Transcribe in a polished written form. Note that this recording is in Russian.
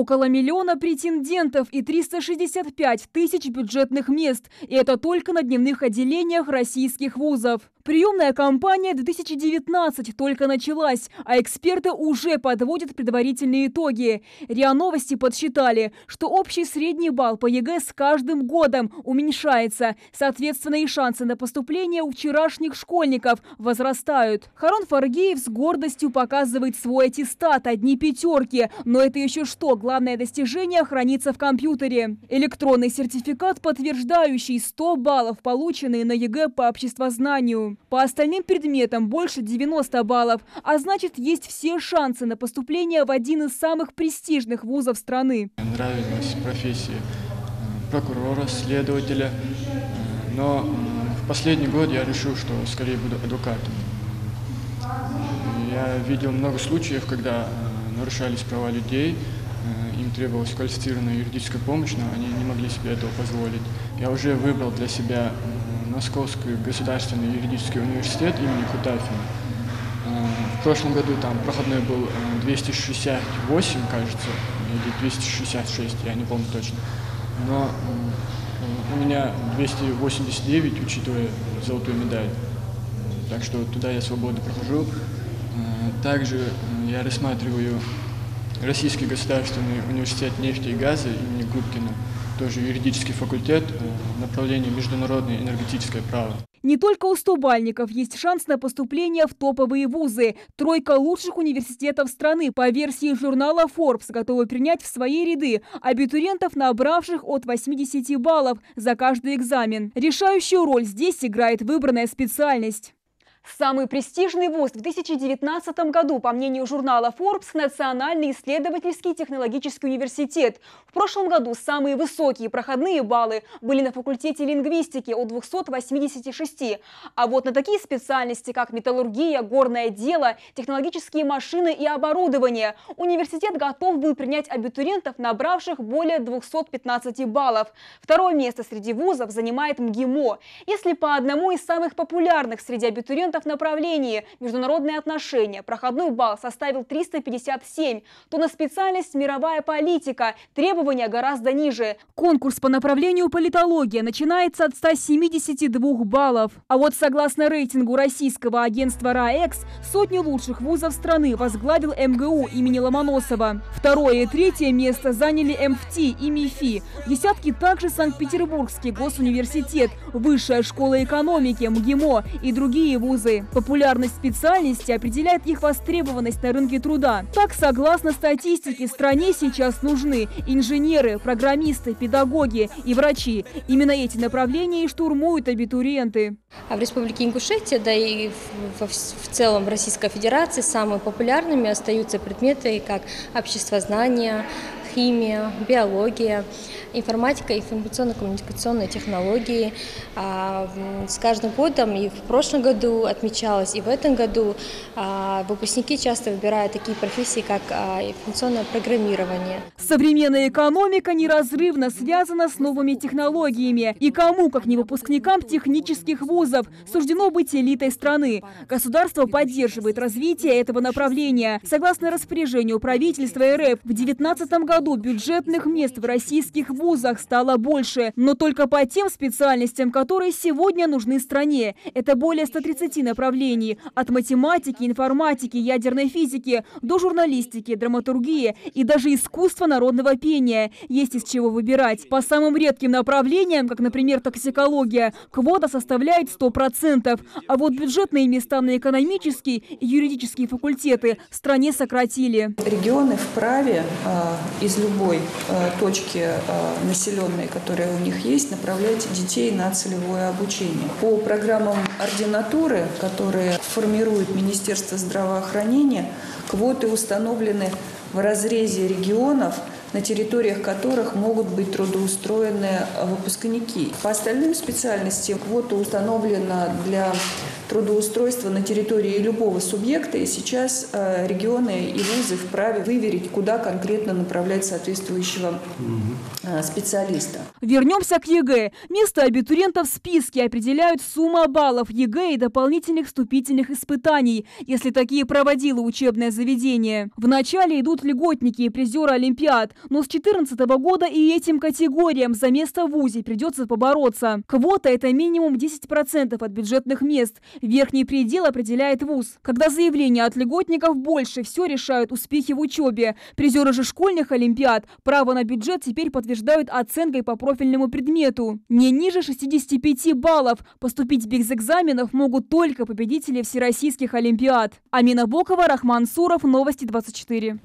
Около миллиона претендентов и 365 тысяч бюджетных мест. И это только на дневных отделениях российских вузов. Приемная кампания 2019 только началась, а эксперты уже подводят предварительные итоги. РИА Новости подсчитали, что общий средний балл по ЕГЭ с каждым годом уменьшается. Соответственно, и шансы на поступление у вчерашних школьников возрастают. Харон Фаргиев с гордостью показывает свой аттестат, одни пятерки. Но это еще что? Главное достижение хранится в компьютере. Электронный сертификат, подтверждающий 100 баллов, полученные на ЕГЭ по обществознанию. По остальным предметам больше 90 баллов, а значит, есть все шансы на поступление в один из самых престижных вузов страны. Мне нравилась профессия прокурора, следователя, но в последний год я решил, что скорее буду адвокатом. Я видел много случаев, когда нарушались права людей, им требовалась квалифицированная юридическая помощь, но они не могли себе этого позволить. Я уже выбрал для себя Московский государственный юридический университет имени Кутафина. В прошлом году там проходной был 268, кажется, или 266, я не помню точно. Но у меня 289, учитывая золотую медаль. Так что туда я свободно прохожу. Также я рассматриваю Российский государственный университет нефти и газа имени Губкина, тоже юридический факультет, направление международное энергетическое право. Не только у стобальников есть шанс на поступление в топовые вузы. Тройка лучших университетов страны по версии журнала Forbes готовы принять в свои ряды абитуриентов, набравших от 80 баллов за каждый экзамен. Решающую роль здесь играет выбранная специальность. Самый престижный вуз в 2019 году, по мнению журнала Forbes, Национальный исследовательский технологический университет. В прошлом году самые высокие проходные баллы были на факультете лингвистики от 286. А вот на такие специальности, как металлургия, горное дело, технологические машины и оборудование, университет готов был принять абитуриентов, набравших более 215 баллов. Второе место среди вузов занимает МГИМО. Если по одному из самых популярных среди абитуриентов направлении международные отношения проходной балл составил 357, то на специальность мировая политика требования гораздо ниже. Конкурс по направлению политология начинается от 172 баллов. А вот согласно рейтингу российского агентства РАЭКС, сотню лучших вузов страны возглавил МГУ имени Ломоносова. Второе и третье место заняли МФТИ и МИФИ. В десятке также Санкт-Петербургский госуниверситет, Высшая школа экономики, МГИМО и другие вузы. Популярность специальности определяет их востребованность на рынке труда. Так, согласно статистике, стране сейчас нужны инженеры, программисты, педагоги и врачи. Именно эти направления и штурмуют абитуриенты. А в Республике Ингушетия, да и в целом в Российской Федерации самыми популярными остаются предметы, как обществознание, химия, биология, информатика, информационно-коммуникационные технологии. С каждым годом, и в прошлом году отмечалось, и в этом году выпускники часто выбирают такие профессии, как информационное программирование. Современная экономика неразрывно связана с новыми технологиями. И кому, как не выпускникам технических вузов, суждено быть элитой страны. Государство поддерживает развитие этого направления. Согласно распоряжению правительства РФ, в 2019 году бюджетных мест в российских вузах стало больше, но только по тем специальностям, которые сегодня нужны стране. Это более 130 направлений. От математики, информатики, ядерной физики до журналистики, драматургии и даже искусства народного пения. Есть из чего выбирать. По самым редким направлениям, как, например, токсикология, квота составляет 100%. А вот бюджетные места на экономические и юридические факультеты в стране сократили. Регионы вправе из любой точки населенной, которая у них есть, направлять детей на целевое обучение. По программам ординатуры, которые формирует Министерство здравоохранения, квоты установлены в разрезе регионов, на территориях которых могут быть трудоустроены выпускники. По остальным специальностям квота установлена для трудоустройства на территории любого субъекта, и сейчас регионы и вузы вправе выверить, куда конкретно направлять соответствующего специалиста. Вернемся к ЕГЭ. Место абитуриентов в списке определяют сумма баллов ЕГЭ и дополнительных вступительных испытаний, если такие проводило учебное заведение. Вначале идут льготники и призеры олимпиад, но с 2014 года и этим категориям за место в вузе придется побороться. Квота – это минимум 10% от бюджетных мест. Верхний предел определяет вуз. Когда заявления от льготников больше, все решают успехи в учебе. Призеры же школьных олимпиад право на бюджет теперь подтверждают оценкой по профильному предмету. Не ниже 65 баллов. Поступить без экзаменов могут только победители всероссийских олимпиад. Амина Бокова, Рахман Суров, Новости 24.